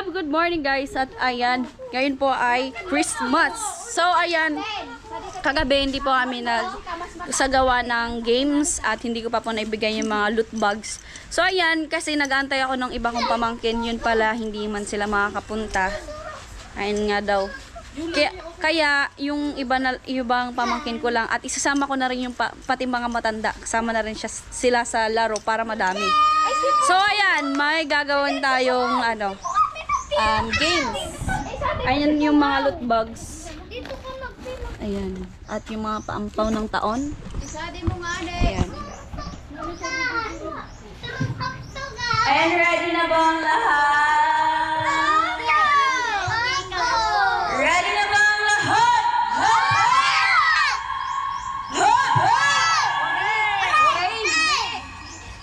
good morning guys. At ayan, ngayon po ay Christmas. So ayan, kagabi hindi po kami nagsagawa ng games at hindi ko pa po naibigay yung mga loot bags. So ayan, kasi nag-aantay ako ng iba kong pamangkin, yun pala hindi man sila makakapunta. Ayun nga daw. Kaya yung ibang pamangkin ko lang at isasama ko na rin yung pati mga matanda. Kasama na rin sila sa laro para madami. So ayan, may gagawin tayong games. Ayan yung mga loot bags. Ayan. At yung mga paampaw ng taon. Ayan. Ayan, ready na ba ang lahat? Ready na ba ang lahat?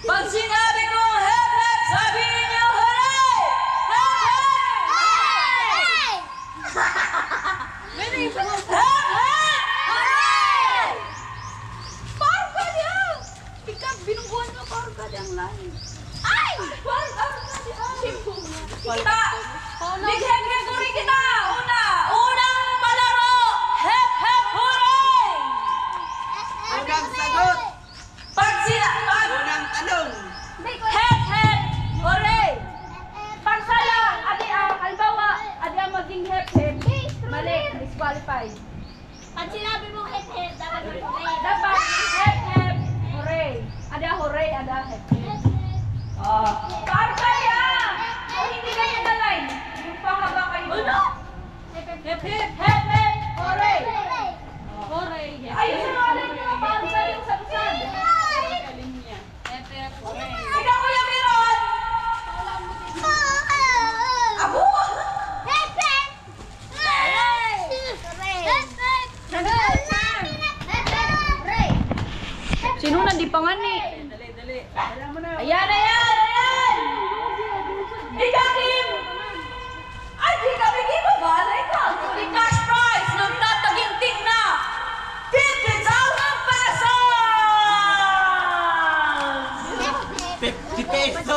Pag sinabi kong hep hep, sabihin niyo hooray! Hep hep! Parang ka niya! Ikaw, binungguan mo parang ka niyang lahin. Ay! Parang ka niya! Kita! Nag-hep-hep hooray kita! Unang palaro! Hep-hep hooray! Unang sagot! Unang tanong! Hep-hep hooray! Pagsalang, halimbawa, ang maging hep-hep, mali, disqualified. Pag sinabi mong hep-hep, dapat hooray. Dapat hep-hep hooray. Ada hooray, ada hep-hep. Pagkaya! Kung hindi kayo nalay, yung pangaba kayo. Ano? Hep-hep, hep-hep hooray! Hooray! Ayun sa mga alam nyo, pagkaya yung sabsad. Hep-hep hooray! Ikaw Kuya Miron! Abo! Hep-hep! Hooray! Hep-hep! Hooray! Sino na di pangani? Dali. Ayan! Di ka Kim! Ay, di ka bigay mo ba? Di cash prize! Nagtataginting na! 50,000 pesos! 50 peso!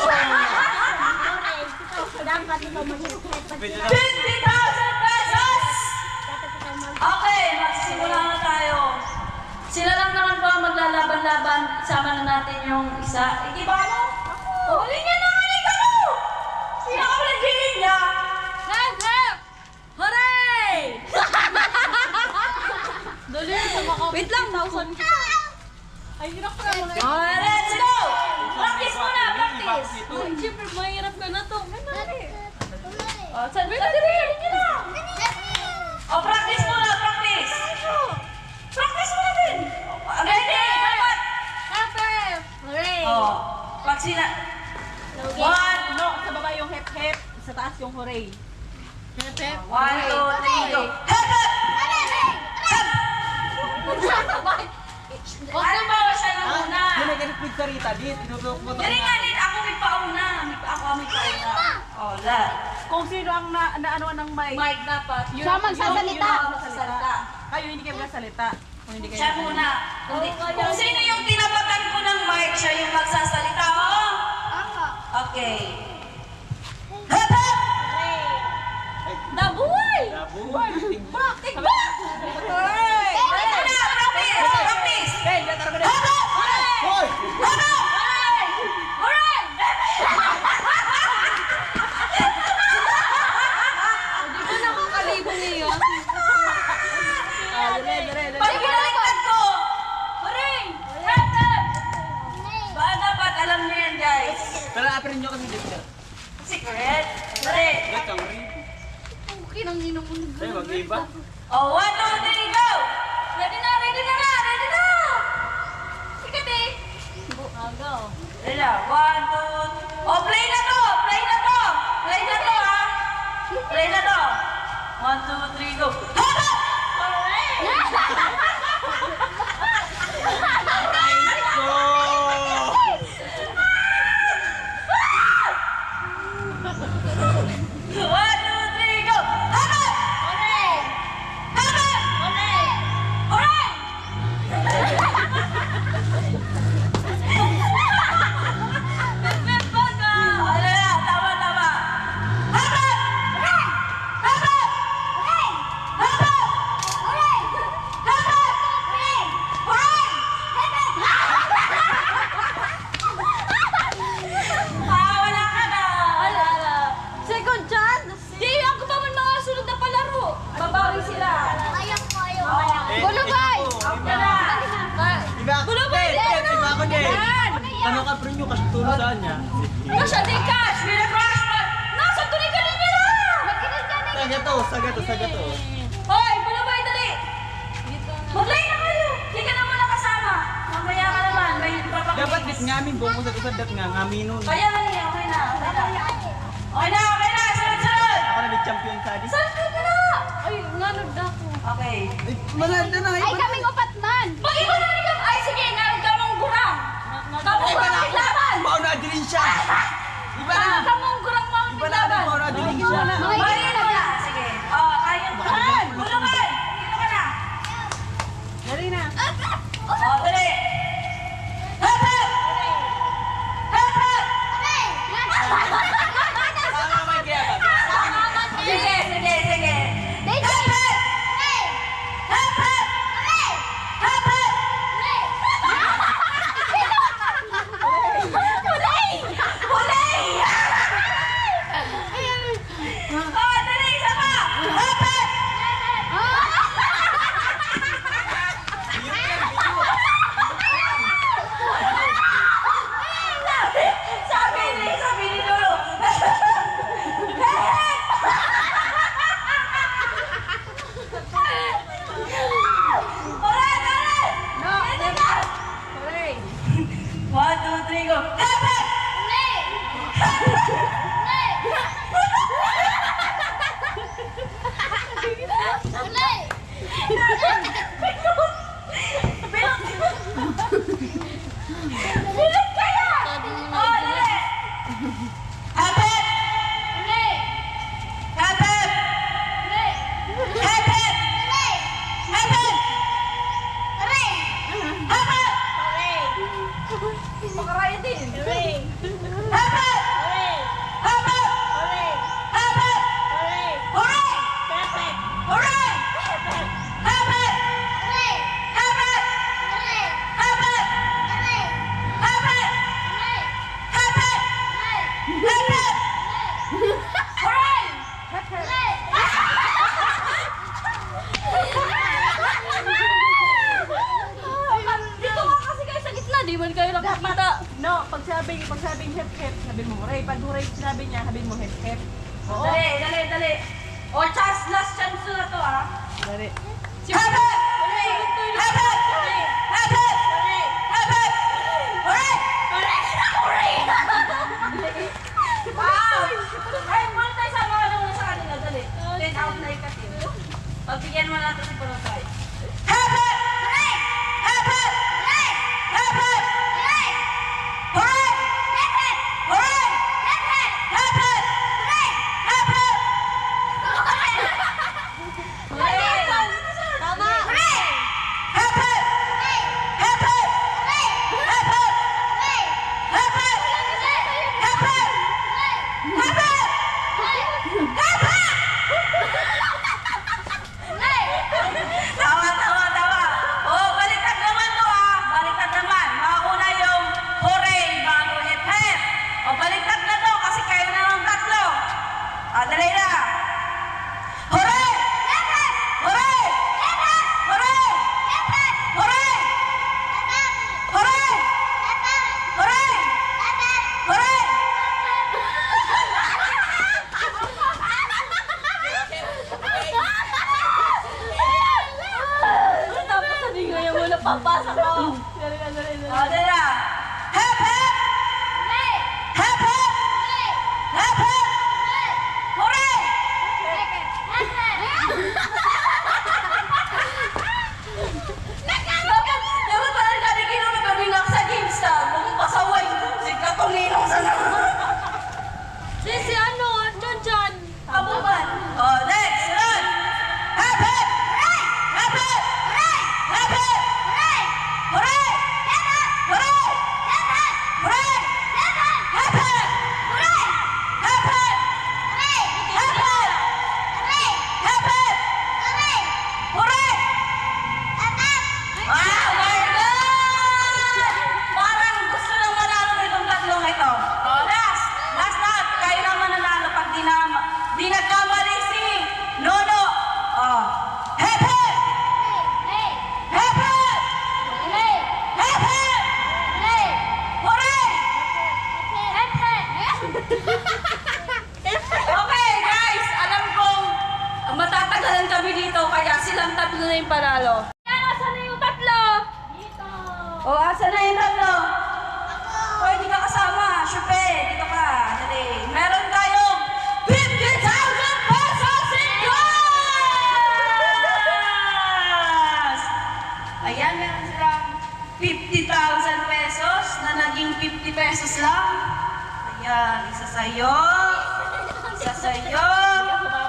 Dapat ikaw mag-hep-hep. 50,000 pesos! Okay, magsisimula na tayo. Sila lang naman po ang maglalaban-laban. Sama na natin yung isa. Ikiba mo? Huli niya na! Huli ka mo! Sino ka mo naghiling niya? Hep-hep! Hooray! Dali, wait lang. Ay, hirap ka naman. Oh, let's go! Practice muna, practice! Ay, siyempre, mahirap ka na to. Oh, saan? Dali na! Oh, practice muna, practice! Practice muna din! Ready! Dapat! Hep-hep! Hooray! Oh, pag sila... One, No, sa baba yung hep-hep, sa taas yung hooray. Hep-hep! 1, 2, 3, go! Hep! Huwag na ba siya na muna? Hindi na ganit sa Rita, di. Tinutulok mo Dali nga din, ako may pauna. Ako may pauna. Oh, that. Kung sino ang naano ng mic, Mike dapat. Siya magsasalita. Yun ang magsasalita. kayo hindi kayo magsasalita. Kung hindi kayo Siya muna. Kung sino yung tinapatan ko ng mic, siya yung magsasalita. Oh? Okay. Hep! Nabuhay! Nabuhay! Tigba! Hooray! Ito na! Practice! Practice! Hey, lataro ka na. Hoy! Hooray! Hooray! Di ba nakakalibong niyo? Pag pinaliktad ko! Hooray! Hep! Hep! Baka dapat alam niyo yan, guys. Pero apirin nyo kasi dito. Secret? Dali! Ito, rin. Okay nang inom mo. Ay, mag-iba. Oh, 1, 2, 3, go! Ready na! Ready na! Ready na! Sikat eh! Go. Ready na! 1, 2... Oh, play na to! Play na to! Play na to, ha! Play na to! 1, 2, 3, go! Hooray! bawi sila. Bulubay! Bulubay din! Iba ako din. Ano ka pre nyo kasi tulong saan niya? Nasa di cash! Binag-crash mo! Nasa tuloy ka rin nila! Saga to. Hoy! Bulubay, dali! Mag-line na kayo! Hindi ka na muna kasama. Mamaya ka naman. May papakita. Dapat dit ngamin buong mo sa usadat nga ngamin nun. Kaya na niya. Okay na. Sunod! Ako na champion sa di. Saan ka na? Ay, ngalod ako. Okay. Malanda na. Ay, kaming upat man! Mag-iba na rin ka. Ay, sige. Ngayon ka mong gurang. Kamong gurang laban. Bao na din siya. Iba na. Kamong gurang mga Iba na din bao na din siya. Marin mo na. Sige. Kaya mo. Bulubay! Dito ka na. Dali na. Dali. Hep, hep! Hep, hep! Tama may kaya ba? Sige. Hep, hep! Hep, hep! Hep, hep! Hulay! Dali, isa pa! Hep, hep! Sabi ni Lolo. Ulit! No, Dito ka! Hooray! 1, 2, 3, go! Hep, hep! Bilit kaya! Dali! Hep, hep! Hep, hep! Hep, hep! Hep, hep! Hep, hep! Pakaraya din. Hep, hep! Hep, hep! Hep, hep! Hooray! Hooray! Hep, hep! Hep, hep! Hep, hep! Hep, hep! Hep, hep! Hep, hep! Hooray! Dito ka kasi kayo sa gitna, di man kayo nakakita. No, pag sabing hep hep, sabi mo hooray. Pag hooray sinabi niya, sabi mo hep hep. Oo. Dali. O, last chance na to, ah. Dali. Hep, hep! Hep, hep! Hep, hep! Hep, hep! Hooray! Hooray! Wow! Ay, muna tayo sa mga nauna sa kanila, dali. Then out na ikatin. Pagbigyan mo natin si Pulotay. Hep, hep! Hep, hep! Hep, hep! Hooray! Hooray! Hep, hep! Hep, hep! Tama! Hep, hep! Hep, hep! Hep, hep! Hep, hep! Hep, hep! Hep, hep! Tawa. Oh, baliktad naman to, ah. Baliktad naman. Mauna yung hooray bago hep hep. O, baliktad na to kasi kayo na ng tatlo. Dali na. Hooray! Hooray! Hooray! Hooray! Hooray! Hooray! Hooray! Tapos sabi ko yung muna papasok ko. Dali na. Dali na. Hep, hep! Hep, hep! Hep, hep! Hooray! Dapat pala kami kinumagabingak sa games na kung pasaway. Sigla kong ninong sa naman. Si ano? John. Kabuban. Oh, next. Run. Hep, hep! Hep, hep! Hep, hep! Hooray! Hooray! Hooray! Hep, hep! Hep, hep! Hep, hep! Hep, hep! Hooray! Wow, my God! Parang gusto nang manalo nitong tatlong ito. Oh, last na. Kayo naman nanalo pag di nagkamali si Nono. Oh, yung panalo? Yan, asan na yung tatlo? O, asan na yung tatlo? Hoy, di ka kasama. Syupe, dito ka. Dali. Meron tayong 50,000 pesos in cash! Ayan, meron silang 50,000 pesos na naging 50 pesos lang. Ayan, isa sa'yo. Isa sa'yo.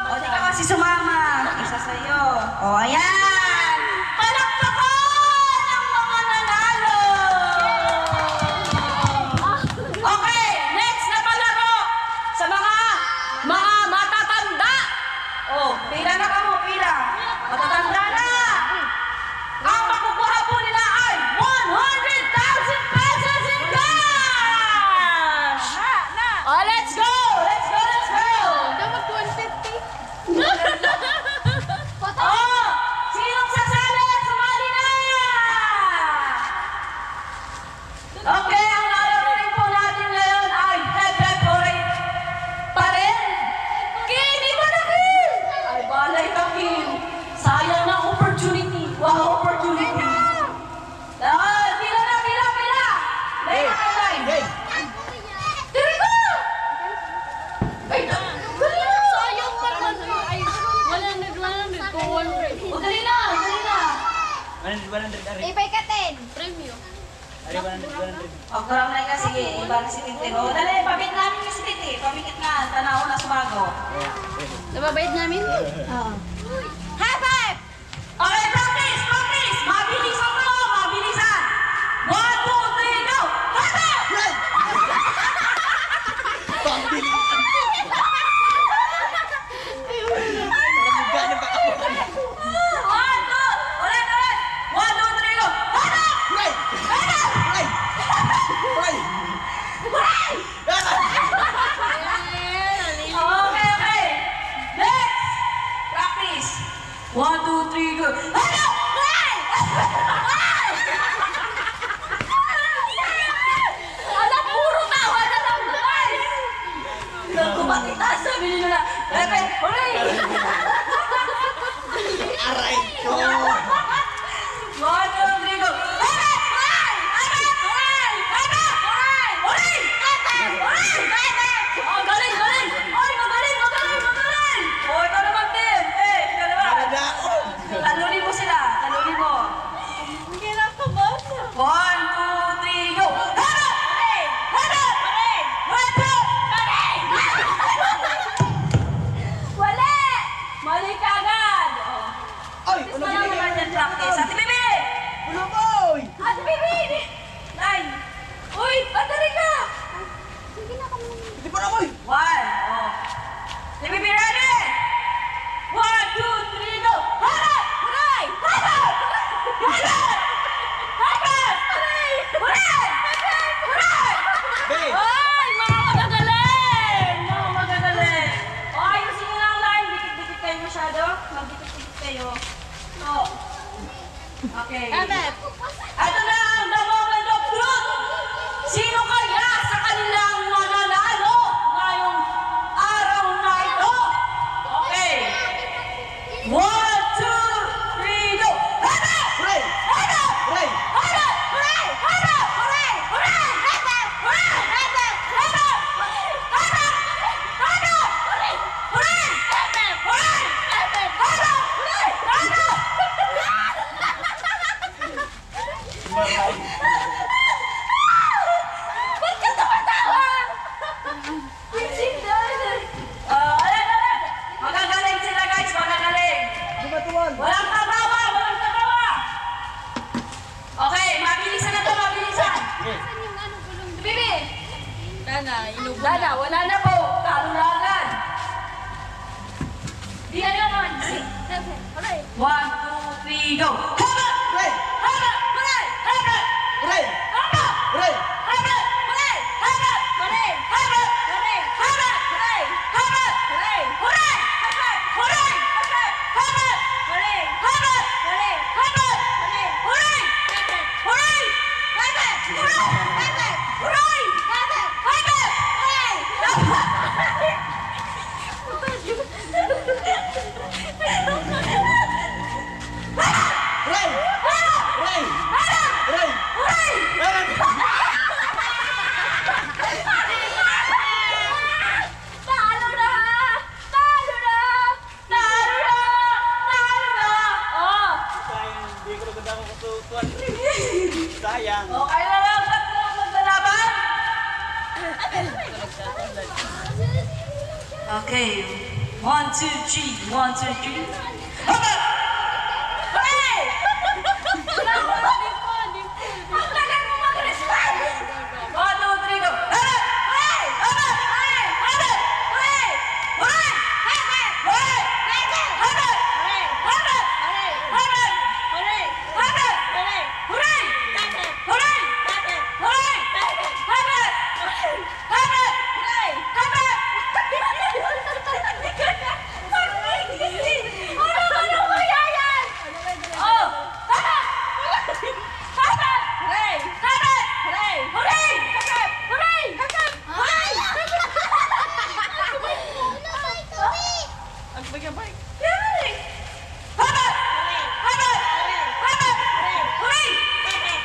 O, di ka kasi sumama. Isa sa'yo. O, ayan. Palakpakan ang mga nanalo! Okay, next na palaro sa mga matatanda. Oh, pila na ka mo, pila. Matatanda na. Ang makukuha po nila ay 100,000 pesos in cash! Oh, let's go! Let's go! Let's go! Dapat 150. Oh! Sinong sasali? Sumali na! Okay, ang lalaroin po natin ngayon ay head hooray pa rin. Kim, iba na Kim! Ay, balay ka Kim. Sayang na opportunity. Wow, opportunity. Ah, pila na, pila, pila! Lay na kayo, lay. Diri ko! Ay, dali na! Sayang pa naman. Ay, 100 to 100. O, dali na, dali na. 100, Ari. Ipay ka 10. Premium. Ari, 100. O, kurang na ka, sige. Ibalik si Tintin. O, dali, pabit namin yung si Tintin. Pabikit na, tanaw na sumago. Nababayad namin? High five! Okay, practice, practice! Mabilisan to, mabilisan! 1, 2, 3, go! High five! Gano'n ba ako? 1, 2, ulit, ulit! 1, 2, 3, go! High five! Right! High five! Right! Right! Hooray! Okay, okay. Next! Practice. 1, 2, 3, go. Hello! Hooray! Hooray! Alam, puro tawa na lang. Hooray! Kumakita, sabi nila. Pepe, hooray! Aray ko! 1, 2, 3, go. Pepe, hooray! Pepe, hooray! Pepe, hooray! Hooray! Pepe, hooray! Pepe! Oh, galing, galing! Ay, magaling, magaling, magaling! Oh, ikaw naman, Tim. Eh, ikaw naman. Wala ako! Talunin mo sila, talunin mo. Hindi na ako ba? 1, 2, 3, go! Hara! Hara! Hara! Wala! Mali ka agad! Oh. Ay! Gusto lang naman yan practice. Ate Bibi! Ano boy? Ate Bibi! Ay! Uy! Patari ka! Hindi pa na boy! 1, oh. Ate Bibi, ready? 1, 2, 3, go! Hara! Hooray! Hara! Hara! Hara! Hooray! Hooray! Hooray! Babe! Ay! Mga magagaling! Mga magagaling! O, ayusin nyo lang line. Dikit-dikit kayo masyado. Magdikit-dikit kayo. So, okay. Ito na ang the moment of truth. Sino kaya sa kanilang mananalo ngayong araw na ito? Okay. 1, 2, 3, go! Hara! Right! Hara! Right! Hara! Hooray! Hara! Hooray! Hooray! Hara! Hooray! Hara! Hara! Hara! Hara! Hooray! Hooray! Hooray! Hara! Hooray! Hara! Ba't ka tumatawa? Ayan, ayan. Magagaling sila guys, magagaling. Dumatuan! Walang tatawa, walang tatawa. Okay, mabilisan na to, mabilisan. Bibi! Wala na, wala na po. Talo na agad. Di na naman. 1, 2, 3, go. Haba! Right! Haba! Hooray! Haba! Right! Haba! Right! Haba! Hooray! Haba! Hooray! Haba! Hooray! Haba! Hooray! Haba! Hooray! Hooray! Haba! Hooray! Haba! Haba! Hooray! Haba! Hooray! Haba! Hooray! Hooray! Hooray! Haba! Hooray! Haba! Hooray! Haba! Haba! Hooray! Haba! Okay. 1, 2, 3. 1, 2, 3. Haba! Hey! Ang tagal mo mag-respond! 1, 2, 3, go! Haba! Hey! Haba! Hey! Haba! Hey! Hooray! Haba! Hooray! Haba! Haba! Haba! Hooray! Haba! Hooray! Hooray! Hooray! Haba! Haba! Hooray! Haba! Ano kaya yan? Oh! Haba! Haba! Hooray! Haba! Hooray! Hooray! Hooray! Hooray! Ang bagay-bagay. Yay! Haba! Haba! Haba! Hooray! Hooray! Haba!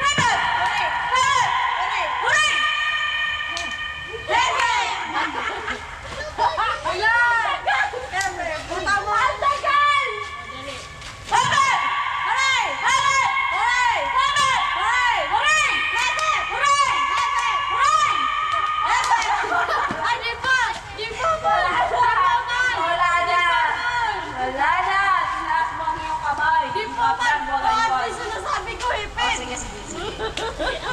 Haba! Hooray! Ang tagal! Haba! Hooray! Haba! Hooray! Haba! Hooray! Hooray! Hooray! Hooray! Ay, di pa! Di pa ba? Wala na! Wala na! Tinaas mo ang iyong kamay. Di pa ba? Kapag mo lang Ano yun. yung sinasabi ko, Oh, Ipin? sige, sige, sige.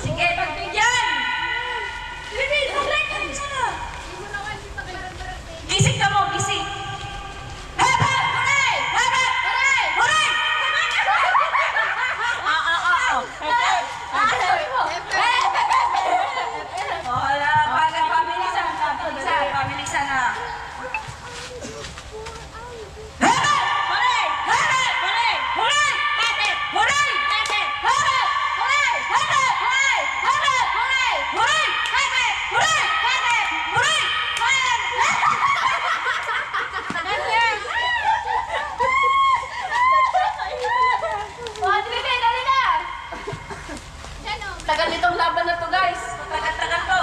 Sige, pagbigyan! Bibi, tuloy ka rin sana. Gising ka mo, gising. Haba! Hooray! Haba! Hooray! Hooray! Wala, pabilisan na. Pabilisan na. Haba! Hooray! Haba! Hooray! Hooray! Hooray! Haba! Hooray! Haba! Hooray! Haba! Hooray! Hooray! Haba! Hooray! Haba! Hooray! Tagal nitong laban na to, guys. Tagal-tagal to.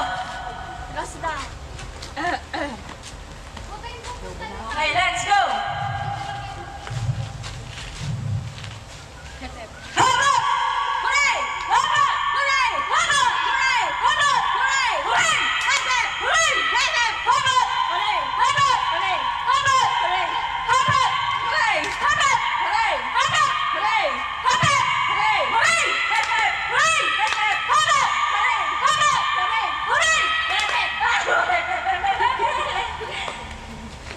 Okay, let's go. Haba! Hooray! Haba! Hooray! Haba! Hooray! Haba! Hooray! Hooray! Haba! Hooray! Haba! Haba! Hooray! Haba! Hooray! Haba! Hooray! Haba! Hooray! Haba! Hooray! Haba! Hooray! Haba! Hooray! Hooray! Haba! Hooray! Haba! Hooray! Haba! Hooray! Hooray!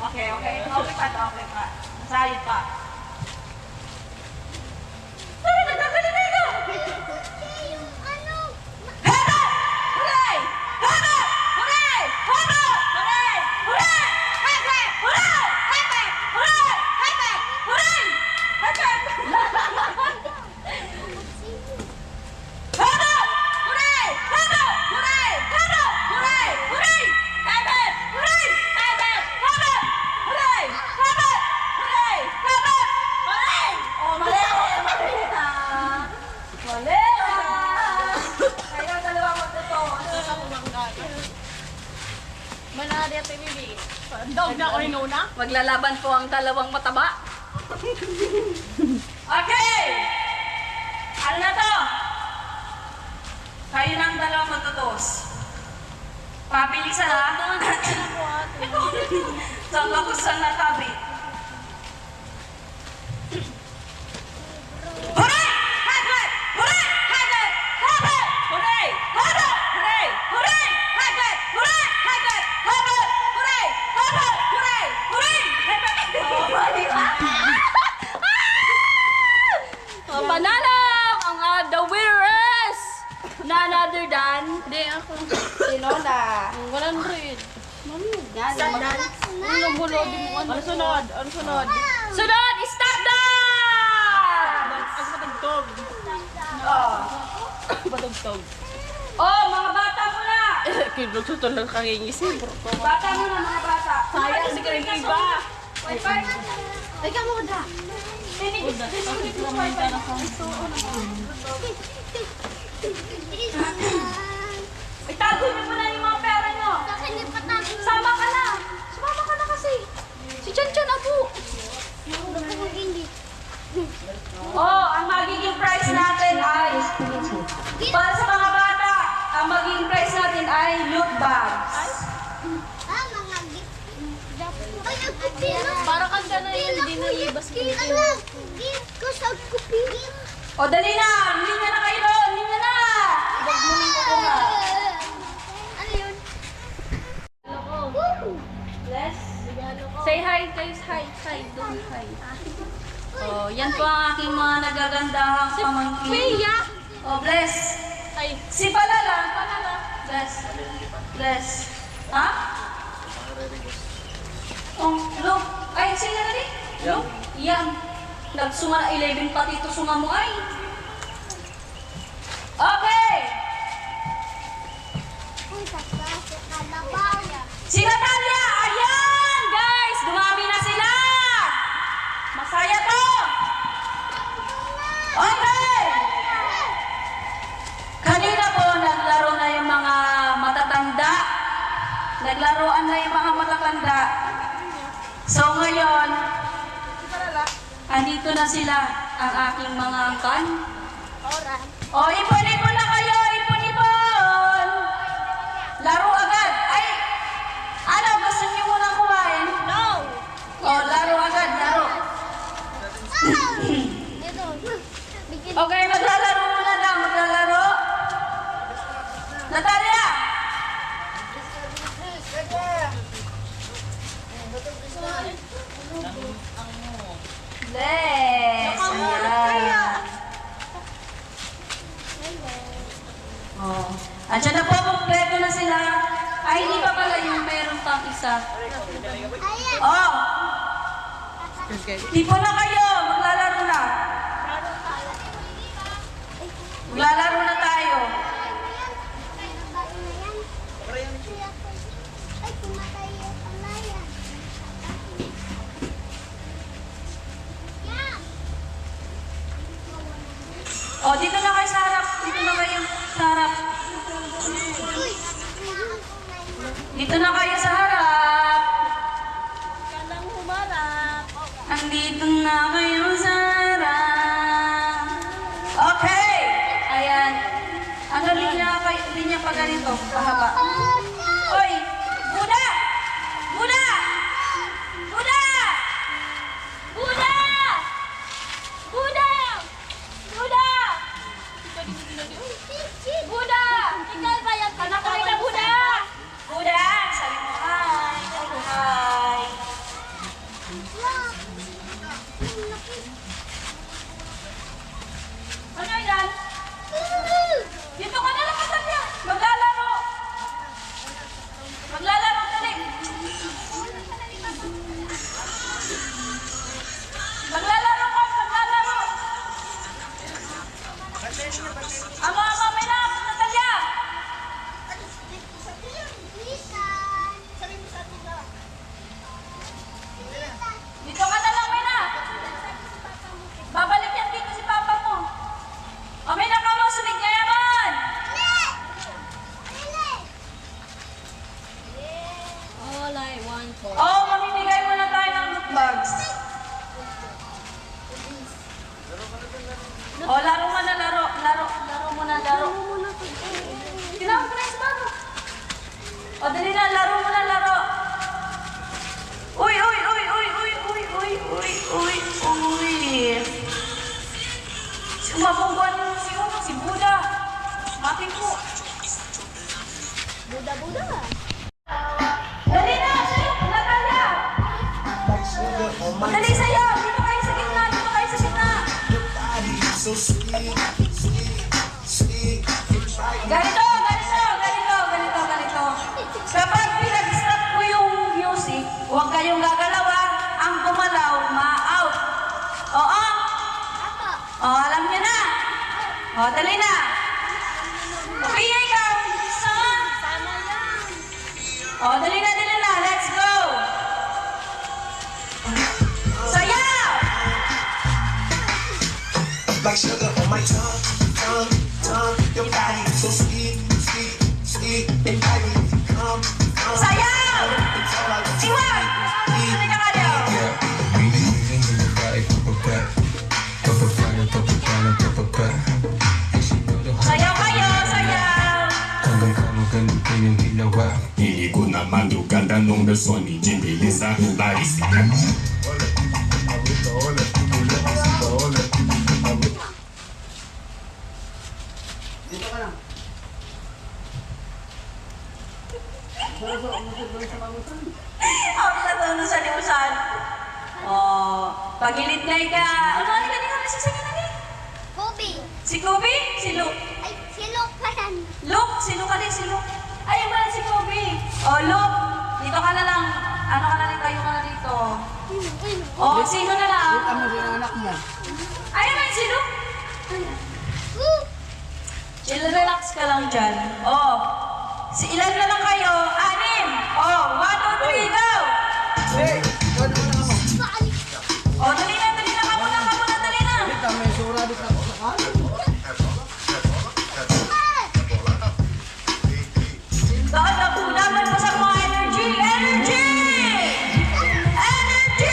Okay, okay. Okay pa to, okay pa. Masayid pa. Ay, nagkagaling na ito! Haba! Hooray! Haba! Hooray! Haba! Hooray! Hooray! Haba! Hooray! Haba! Hooray! Haba! Hooray! Haba! Haba! Hooray! Haba! Hooray! Haba! Hooray! Hooray! Haba! Hooray! Haba! Haba! Hooray! Haba! Hooray! Haba! Hooray! Oh, mali! Mali na! Mali na! Kayo dalawa magtotoo. Manari at Bibi. Dog na ako inuna. Maglalaban po ang dalawang mataba. Okay! Ano na to? Kayo ng dalawang magtutos. Pabilisan ha? Sa kapusan na tabi. Hooray! Hagad! Hooray! Hagad! Haba! Hooray! Haba! Hooray! Hooray! Hagad! Hooray! Hagad! Haba! Hooray! Haba! Hooray! Hooray! Oh, mali ka! Oh, panalo! Ang the winner is none other than Hindi, ako. sino na? 100. Yan. Ano mo, lodi mo? Ano sunod? Ano sunod? Sunod, stop dance! Ang patugtog. Oh. Patugtog. Oh, mga bata muna! Kinagtutulog kang ingisin. Bata muna, mga bata. Sayang, hindi ka rin iba. Ay, ka mo da. Itago niyo muna yung mga pera niyo. Sama ka na. Sumama ka na kasi. Si Chan Chan, apo. Oh, ang magiging prize natin ay para sa mga bata, ang magiging prize natin ay loot bags. Para kang ka na yun, hindi nalibas ko. O, dali na! Linya na kayo doon! Linya na! Bless. Say hi, guys. Hi. Hi. Don't hi. Oh, yan po ang aking mga nagagandahang pamangkin. Pia! Oh, bless. Ay, Si Palala. Bless. Bless. Ha? Oh, look. Ay, sino na rin? Look. Yan. Nagsuma na 11 pati ito suma mo ay. Okay. Si Natalia. Ayan, guys. Dumami na sila. Masaya to. Okay. Kanina po, naglaro na yung mga matatanda. Naglaruan na yung mga matatanda. So ngayon, andito na sila, ang aking mga angkan. O, ipon-ipon na kayo, ipon-ipon! Laro agad. Ay, ano, gusto niyo muna kumain? No! O, laro agad, laro. Okay, maglalaro muna daw, maglalaro. Natalia! Bless! Ayan. Oh. Andiyan na po, kompleto na sila. Ay, hindi pa pala yung meron pang isa. Oh! Tipo na kayo, maglalaro na. Maglalaro na tayo. Oh, dito na kayo sa harap. Dito na kayo sa harap. Dito na kayo sa harap. kandang humarap. Andito na kayo sa harap. Okay. Ayan. Ang linya pa ganito. Pahaba. Oy! Buda! Buda! Buda! Buda! Buda! Buda! Buda! Ikaw ba yung Anak ko na Buda! Buda! Sabi mo hi. Sabi mo hi. Ano yan? Dito ka na lang Natalia. Maglalaro. Maglalaro dali. Maglalaro ka. Maglalaro. Ama, may na. Natalia. Dito ka na lang, Mina. Babalik yan dito si Papa mo. O, Mina, ka mo, sumig na yaman. All I want for. Oh, mamimigay mo na tayo ng loot bags. Oh, laro mo na, laro. Laro mo na, laro. Tinawag ko na yung bago. O, dali na, laro mo na, laro. Uy, uy, uy, uy, uy, uy, uy, uy, uy, uy. Sumabungguan mo si Buda. Mati po. Buda-buda. Dali na, Natalia. Dali sa'yo. Dito kayo sa gitna, dito kayo sa gitna. Ganito. Kapag pinag-stop ko yung music, huwag kayong gagalawa. Ang gumalaw, ma-out. Oo? O, alam niyo na. O, dali na. Pia, ikaw. Saan? O, dali na. Let's go. Sayaw! Like sugar on my tongue. Your body so sweet, and I will come. Sayaw! It's all I want. Siwag! Dali ka kayo. Sayaw kayo, sayaw! 你姑那满都干单弄得说你今天的 esa nariz. Dito ka lang. Ako na to sa limusan. Oh, pagilid na ka. Ano ang galing ka sa sakit na Kobe. Si Kobe? Si Luke. Ay, si Luke pa yan. Luke? Sino ka din si Luke? Ay, yung pala si Kobe. Oh, Luke. Dito ka na lang. Ano ka na rin tayo ka na dito. Oh, sino na lang? Ano yung anak mo? Ay, naman si Luke. Chill, relax ka lang dyan. Oh, si ilan na lang kayo? 6. Oh, 1, 2, 3, go! Hey! Ikaw naman ako. Oh, dali na, kamuna, dali na. Dito, may sura dito ako sa kanan. Dahil ako dapat mo sa mga energy! Energy! Energy!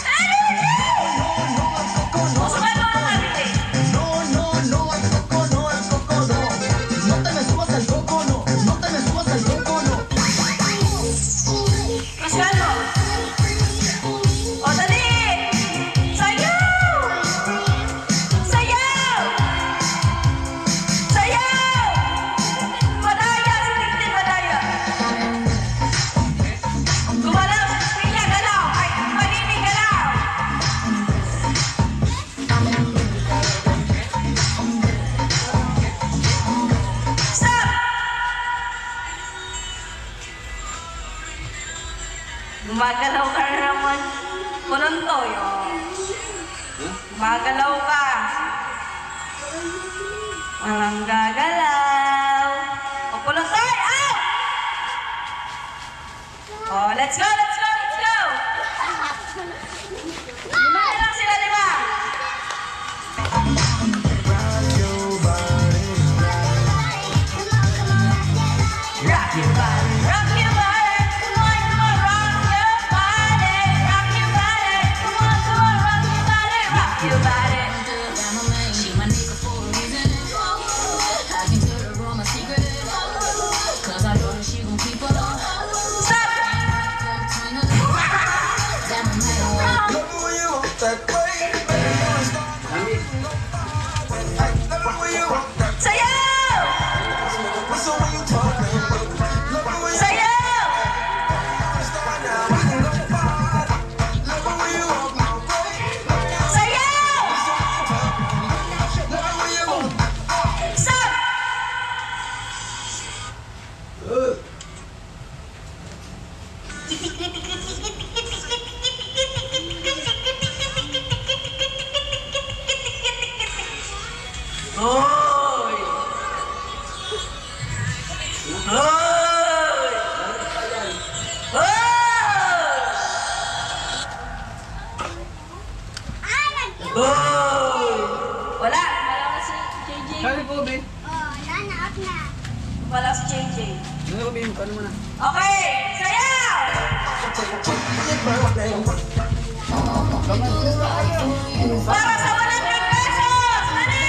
Energy! Sumayin mo ang habit eh. No, no, no al coco, no al coco, no. No te me subas al coco, no. No te me subas al coco, no. Mas kalmo. O, dali! Sayaw! Sayaw! Sayaw! Madaya! Siniktin, madaya! Gumalaw! Pinya, galaw! Ay, panini, galaw! Stop! Gumagalaw ka na naman. Punontoy, oh. Gumagalaw ka. Walang gagalaw. O, punontoy, out! Oh, let's go, let's go, let's go! 5 na lang sila, 5. Rock your body, rock your body, come on, rock your body, rock your body, come on, rock your body, rock your body. She my nigga for a reason. I can tell her all my secrets. Cause I know that she gon' keep up. Stop! That no matter what. Love it when you walk that way. Love it when you walk that way. Sayaw! So when you talk that way. Love it when you Sayaw! start now. We can go far. Love it when you walk my way. Sayaw! Love it when you walk. Stop! Hoy! Hoy! Hoy! Wala! Wala si JJ. Sabi ko, Ben. Wala si JJ. Ano ko, Ben? Paano mo na? Okay! Sayaw! Para sa 100 pesos! Dali!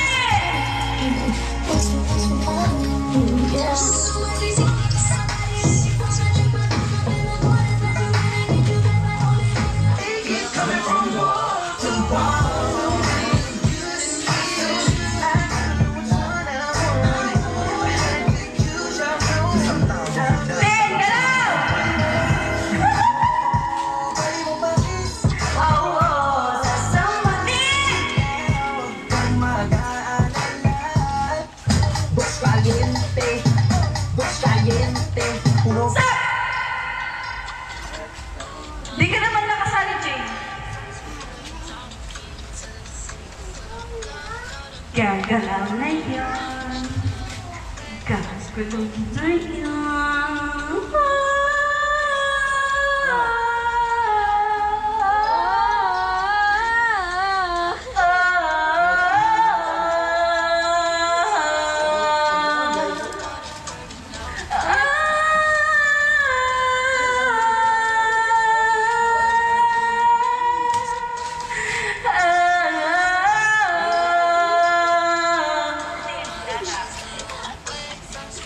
Ben, galaw! Oh, oh, sasama din! Stop! Di ka naman nakasali, Jane. Gagalaw na yun. Gagalaw na yun.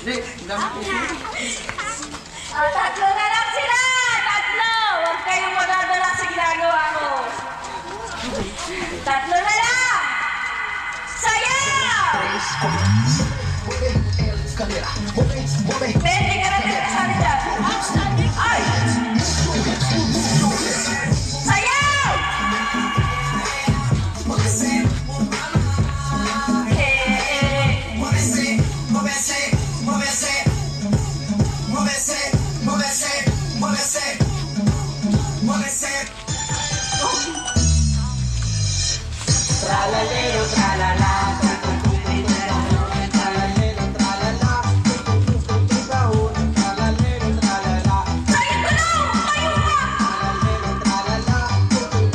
Hindi, ang dami ko. Tatlo na lang sila! Tatlo! Huwag kayong magdadala sa ginagawa ko. Tatlo na lang! Sayaw! Pwede ka na din kasali dyan. Ay! Sayaw! Tralalero, tralala. Tralalero, tralala. Tututututahon. Tralalero, tralala. Sayaw ko na! Kayo na! Tralalero, tralala.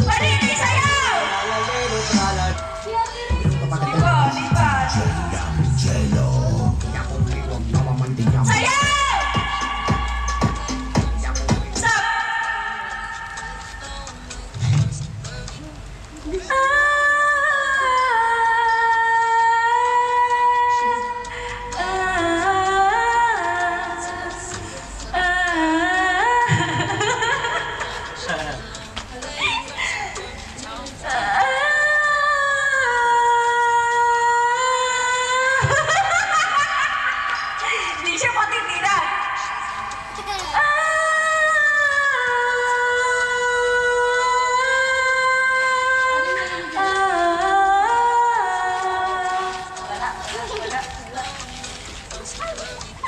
Panini, sayaw! Tralalero, tralala. Lipat! Sayaw! Stop! Hindi siya matitinan.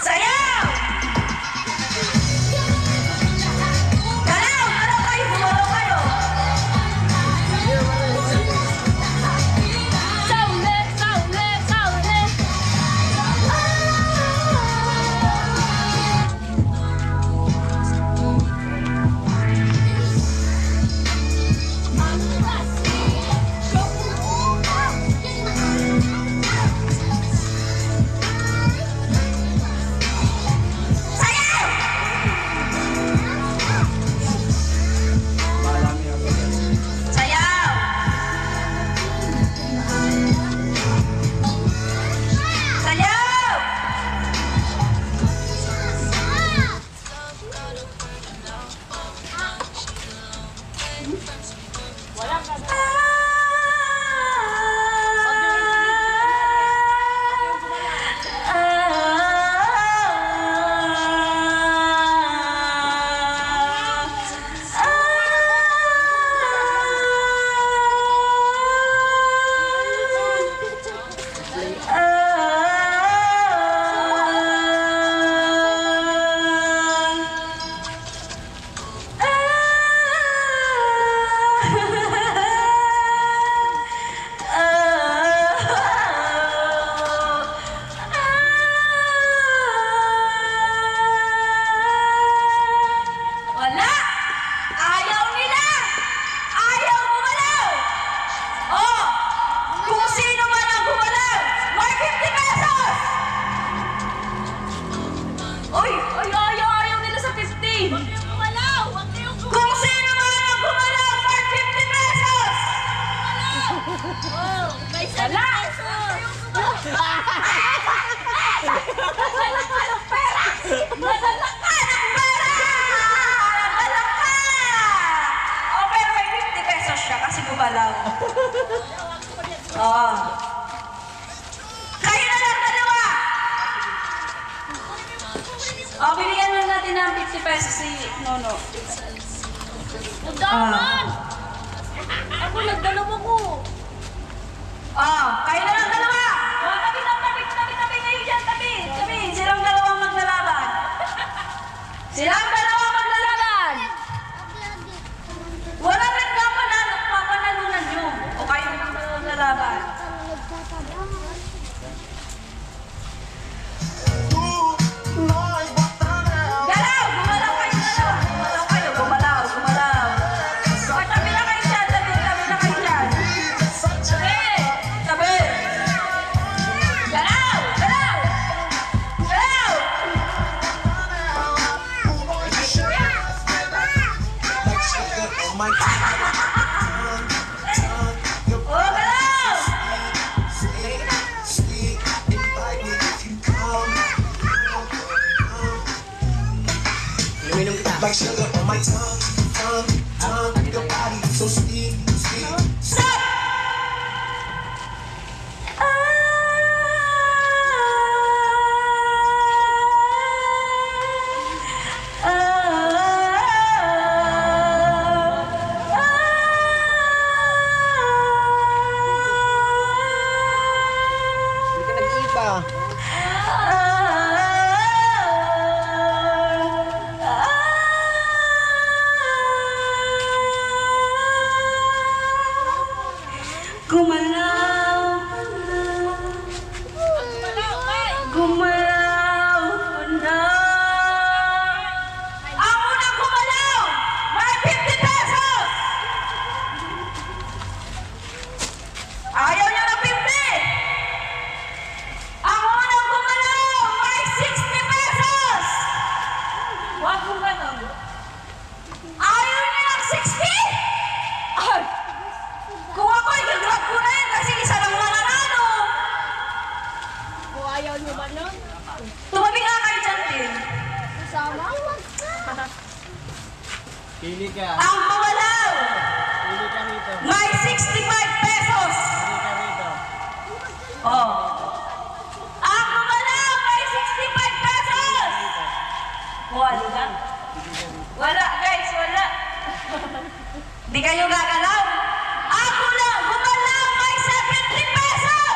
Sayaw! Galaw! Galaw kayo! Gumalaw kayo! Saule, saule, saule. Sayaw! Sayaw! Sayaw! Wala! Ayaw nila! Ayaw gumalaw! Oh! Kung sino man ang gumalaw, may 50 pesos! Uy! Ayaw nila sa 50! Huwag kayong gumalaw! Huwag kayong gumalaw! Kung sino man ang gumalaw, may 50 pesos! Oh, may 7 Wala! pesos! Nadala ka ng pera! Nadala ka ng pera! Nadala ka! Oh, pero may 50 pesos siya kasi gumalaw. Oh. Kayo na lang dalawa! Oh, binigyan lang natin ng 50 pesos si Nono. Nagdaman! Ako nagdalawa ko! Kayo na lang dalawa! Oh, tabi kayo dyan, tabi! Silang dalawa maglalaban. Silang dalawa maglalaban! Wala rin papanalunan nyo. O kayo ng maglalaban. Galaw! Gumalaw kayo dalawa! Gumalaw! O, tabi na kayo dyan! Tabi na kayo dyan! Tabi! Galaw! my tongue, your Oh, galaw! sweet, invite me if you come. Uminom kita. Like sugar on my tongue, tongue, tongue. Your body so sweet, sweet. Stop! Hindi ka nag-iiba. Gumalaw, gumalaw na. Ang unang gumalaw, may 50 pesos. Ayaw niya ng 50. Ang unang gumalaw, may 60 pesos. Wag mo ganun. Ayaw niya ng 60? Ay! Kung ako, i-grab ko na yun kasi isa lang nananalo. Kung ayaw niyo ba nun? Tumabi nga kayo dyan, Tim. Kasama? Pili ka. Ang gumalaw, Pili ka rito. may 65 pesos. Pili ka rito. Oh. Ang gumalaw, may 65 pesos. Wala. Wala, guys, wala. Di kayo gagalaw. Ako lang, gumalaw, may 70 pesos.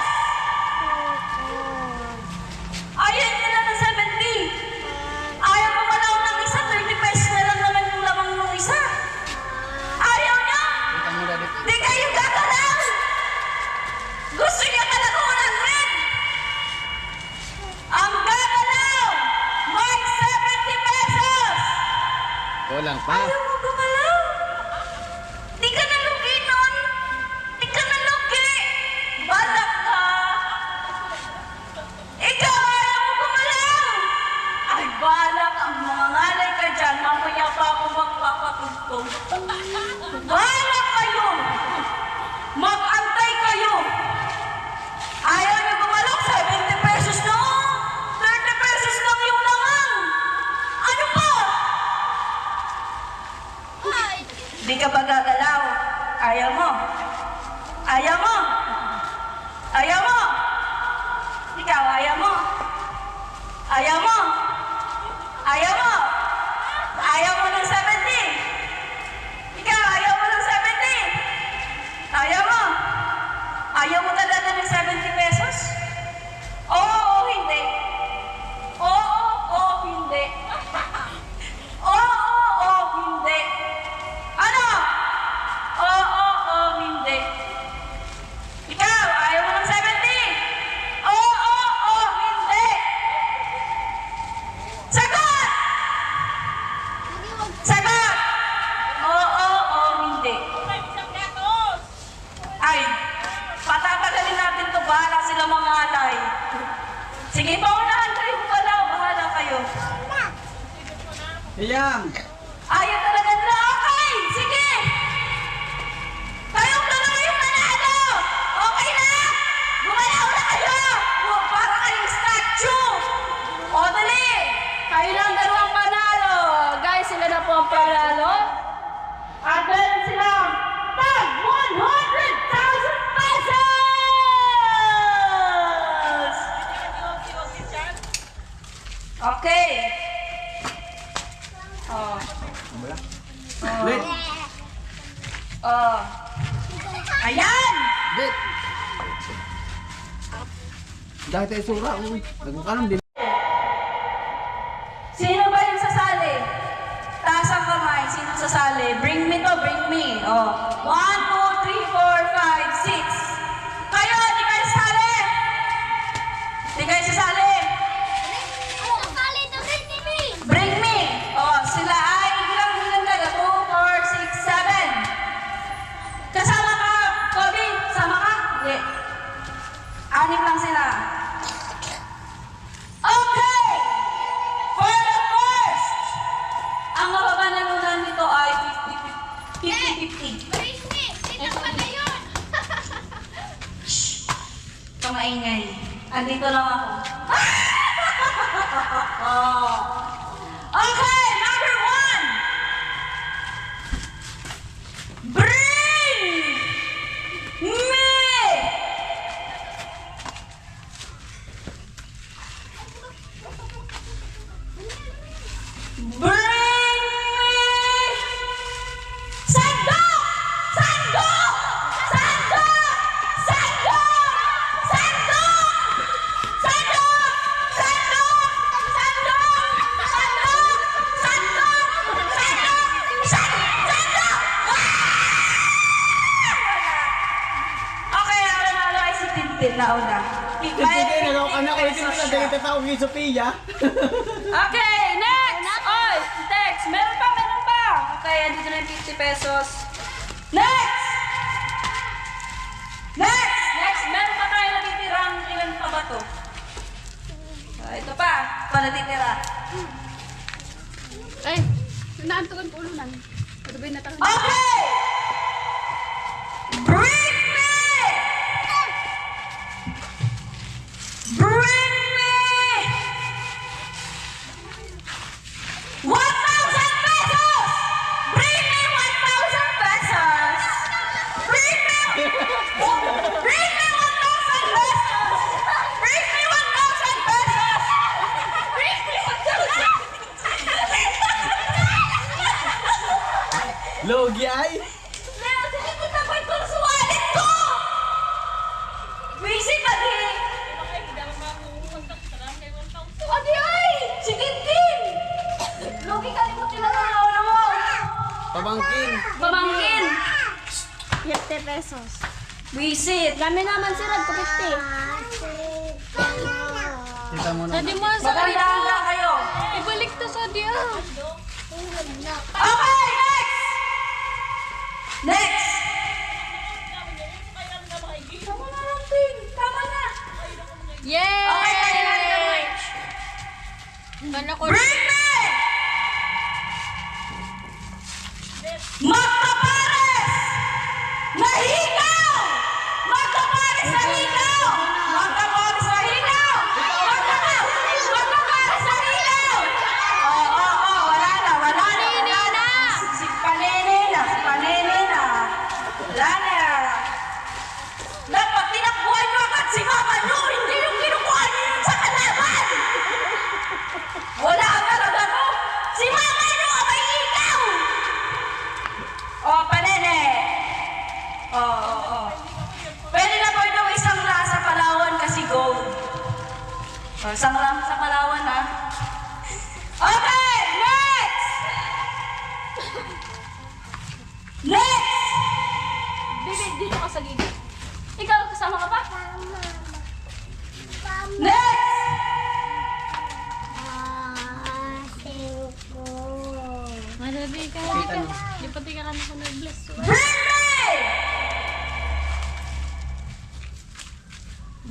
Ayaw nila ng 70. Ayaw gumalaw ng isa, 30 pesos na lang naman yung lamang ng isa. Ayaw niya. Di kayo gagalaw. Gusto niya talaga 100. Ang gagalaw, may 70 pesos. Kulang pa. Ayaw mo gumalaw. Di ka nalugi nun. Di ka nalugi. Balak ka. Ikaw ayaw mo gumalaw. Ay, balak ang mga ngalay ka dyan. Mamaya pa ako magpapatugtog. Balak kayo. Mag-antay kayo. Ayaw niyo gumalaw. 70 pesos lang. 30 pesos lang yung lamang. Ano pa? Di ka ba gagalaw? Ayaw mo? Ayaw mo? Ayaw mo? Ikaw, ayaw mo? Ayaw mo? Ayaw mo? Ayaw mo ng 70? Ikaw, ayaw mo ng 70? Ayaw mo? Ayaw mo talaga ng 70 pesos? Oo o hindi? Oo o hindi? Oo o hindi? Ano? Oo o hindi? Ikaw, ayaw mo ng 70? Oo o hindi? Sagot! Sagot! Oo o hindi? Ay, patatagalin natin to. Bahala sila mga alay. Sige, paunahan kayo pala. Bahala kayo. Iyam. Ayaw talaga nila. Okay, sige. Kayong dalawa yung nanalo. Okay na? Gumalaw na kayo. Para kayong statue. O, dali. Kayo lang dalawang panalo. Guys, sila na po ang panalo. At meron silang tag 100,000 pesos! Okay. Oh. Wait. Oh. Ayan! Wait. Dahil tayo sura. Nagmukanong din. Sino ba yung sasali? Taas ang kamay. Sino sasali? Bring me to, bring me. Oh. 1, 2, 3, 4, 5, 6. Kayo, di kayo sasali! Di kayo sasali! Bring me! Oh, sila ay ilang taga? 2, 4, 6, 7. Kasama ka, Kobe? Sama ka? Hindi. 6 lang sila. Okay! For the first, ang mapapanalunan nito ay 50-50. Shh! Kamaingay. Andito lang ako. Okay, number 1. nauna. Sige, naloka na. Ulitin mo na dahil tatawag yung Sophia. Okay, next! Oy, next! Meron pa! Okay, andito na yung 50 pesos. Next! Next! Meron pa tayo natitirang ilan pa ba to? Ito pa natitira. Ay, naantukan po ulunan. Sabi na tayo. Okay! Bring me! Bring me! 1,000 pesos! Bring me 1,000 pesos! Bring me! Bring me 1,000 pesos! Bring me 1,000 pesos! Bring me 1,000! Logi ay. Leo, sige ko na ba itong suwalit ko? Busy ka din! Adi ay! Sige din! Logi ka rin mo tinatanaw na mo! Pabangkin. Pamangkin! 50 pesos. Visit! Kami naman si Rad ko 50. Kita mo na. Sadi mo sa Maganda kayo! Ibalik to sa diya. Okay, next! Next! Tama na lang, Ting. Tama na. Yay! Okay, tayo na rin. Bala ko. Bring me! Magpapares! Nahigaw! Magpapares na higaw! Magpapares na higaw! Magpapares na higaw! Wala na. Si Panene na. Wala na. Dapat tinakbuhan nyo agad si Mama nyo! Hindi yung kinukuha nyo yun sa kalaban! Wala talaga mo! Si Mama nyo ang may ikaw! Panene! Pwede na po daw isang lang sa Palawan kasi gold. Isang lang sa Palawan, ha? Okay! Next! Next! Baby, dito ka sa gilid. Ikaw, kasama ka pa? Next! Madabi ka. Di pati ka kami ko nag-bless. Bring me!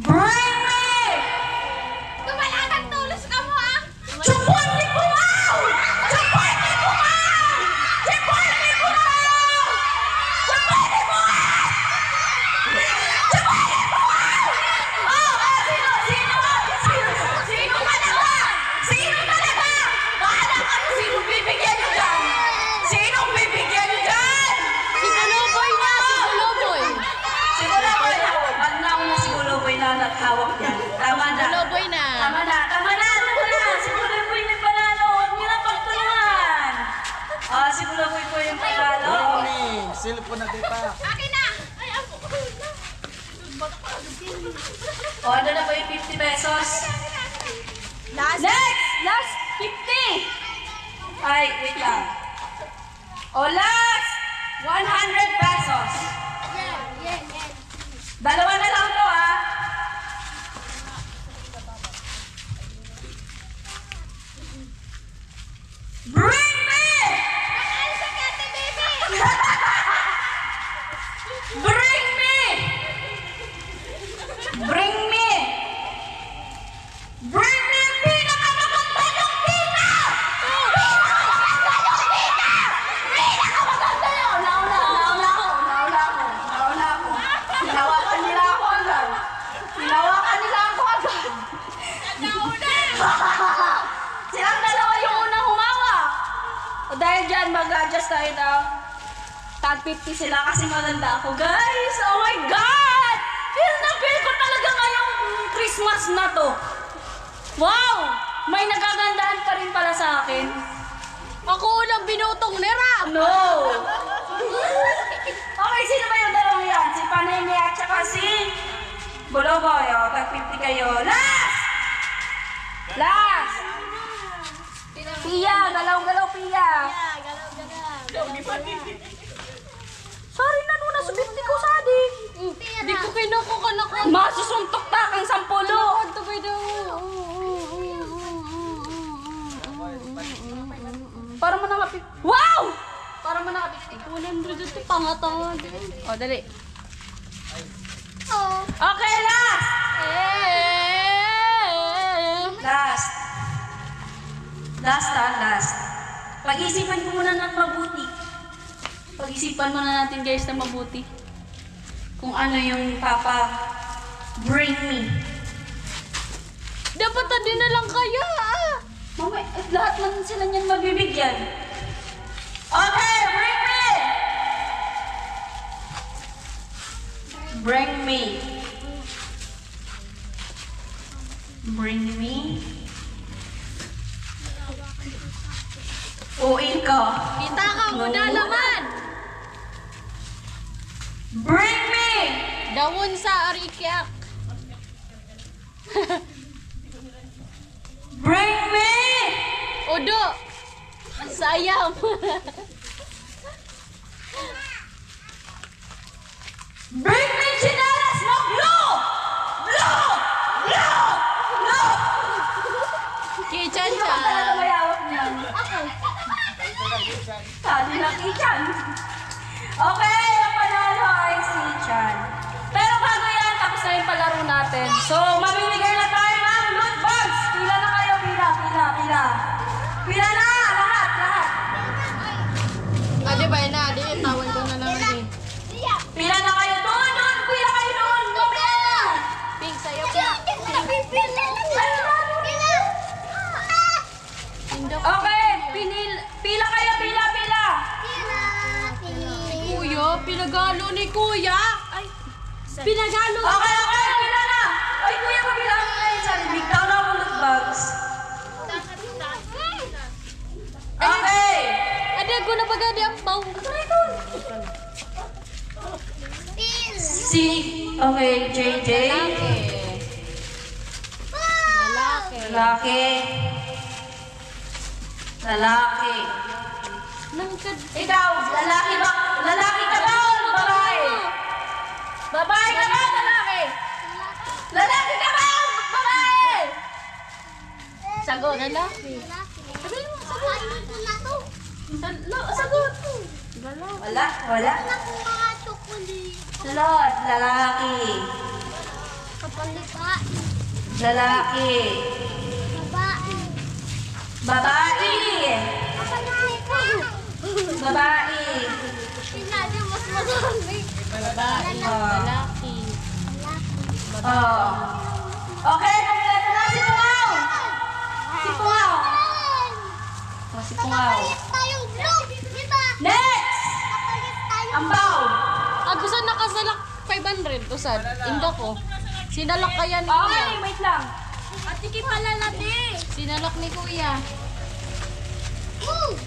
Bring me! Tumalagang tulos ka mo ah! Support me po now! Support me po now! Support me po now! Support me po now! Support me po now! Sino talaga? Sino talaga? Bahala ka kung sino bibigyan nyo dyan! Sinong bibigyan nyo dyan? Si Guluboy na! Si Guluboy! Si Guluboy na! Wag na ako na si Guluboy na naghawak yan. Tama na. Guluboy na! Tama na. Si Guluboy may panalo. Huwag niyo na pagtulungan. Si Guluboy po yung panalo. Silpo na kita. Akin na! Ay, ako! Ano na po yung 50 pesos? Next! Last 50! Ay, wait lang. Last! 100 pesos. Dalawa na lang to, ha? Bring me! Bring me! Bring me! Bring me ang pinakamaganda yung tita! Pinakamaganda yung tita! Pinakamaganda yun! Nauna ako. Hinawakan nila ako agad. Silang dalawa yung unang humawa. Dahil dyan, mag-adjust tayo daw. Tag 50 sila kasi maganda ako. Guys, oh my God! Feel na feel ko talaga ngayong Christmas na to. Wow! May nagagandahan pa rin pala sa akin. Ako unang binutong ni Ram! No! Okay, sino ba yung dalawang yan? Si Panene at saka si Boloboy. Tag 50 kayo. Last! Pia, galaw-galaw, Pia. Sorry na nuna, subiti ko sa adik. Di ko kinok ako kanako. Masusuntok ta kang 10. Tugay daw. Para mo nakapit. Wow! Para mo nakapit. 100 ito pangatanga. O, dali. Oh. Okay, last! Last. Last. Pag-isipan ko muna ng mabuti. Pag-isipan muna natin guys na mabuti. Kung ano yung Papa bring me. Dapat na din na lang kaya. Mamay, lahat lang sila niyan mabibigyan. Okay, bring me! Bring me. Bring me. Uin ka. Kita ka mo na naman. Bring me! Dawon sa arikyak. Bring me! Odo. Sayang. Bring me chinelas na blue! Blue! Blue! Blue! Kichan Hindi ka talaga siya. mayawak niyan. Sabi na Kichan. Okay, ang panalo ay si Chan. Pero bago yan, tapos na yung palaro natin. So, mamimigay na tayo ng loot box. Pila na kayo, pila. Pila na, lahat. Adi ba na? Adi, tawag ko na lang. Adi. Pila na kayo doon. Pila kayo doon. Mamaya na. Pink sa'yo. Okay, pila kayo, pila. Kuya, pinagalo ni Kuya. Ay, pinagalo. Okay, pila na. Ay, kuya, pabilang na yun. Sorry, bigtaw na akong loot box. Okay. Adi, ako na bagadi ang baw. Okay, JJ. Lalaki. Nangkad. Ikaw, lalaki ba? Lalaki ka ba o babae? Babae ka ba o lalaki? Lalaki ka ba o babae? Sagot. Lalaki. Sagot. Wala. Sunod, lalaki. Lalaki. Babae. Lalaki. Oh. Okay, kompleto na si Pungaw. Si Pungaw. Next! Ambaw. Agusan nakasalak 500. Usad. Inda ko. Sinalak kaya ni Okay, Kuya. wait lang. Sinalak ni Kuya.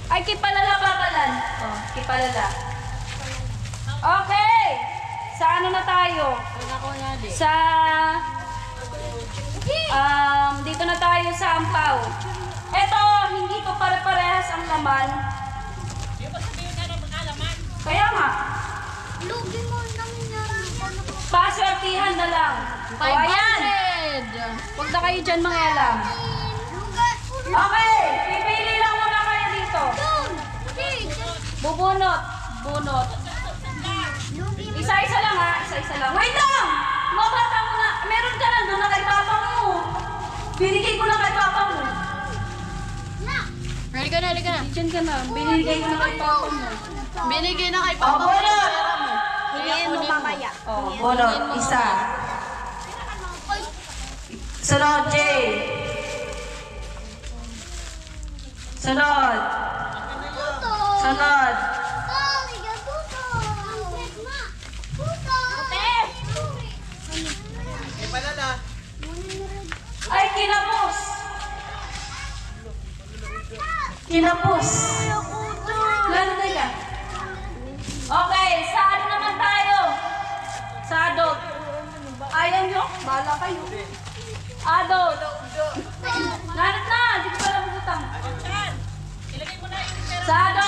Ay, kipalala papalan. Oh, kipalala. Okay. Sa ano na tayo? Ako na di. Sa... dito na tayo sa ampaw. Eto, hindi to pare-parehas ang laman. Kaya nga, paswertihan na lang. O, ayan. 500. Huwag na kayo dyan mangialam. Okay, pipili lang muna kayo dito. Bunot. Isa-isa lang ha, isa-isa lang. Wait lang! Mabata mo na. Meron ka na doon na kay papa mo. Binigay ko na kay papa mo. Halika na. Diyan ka na. Binigay ko na kay papa mo. Binigay na kay Oh, Papa. bunot! Hingin mo mamaya. Oh, bunot. Isa. Sunod, Jay. Sunod. Ay, kinapos. Lalo na yan. Okay, sa ano naman tayo? Sa adult. Ayaw nyo? Bahala kayo. Adult. Narit na, di ko pala magutang. Sa adult.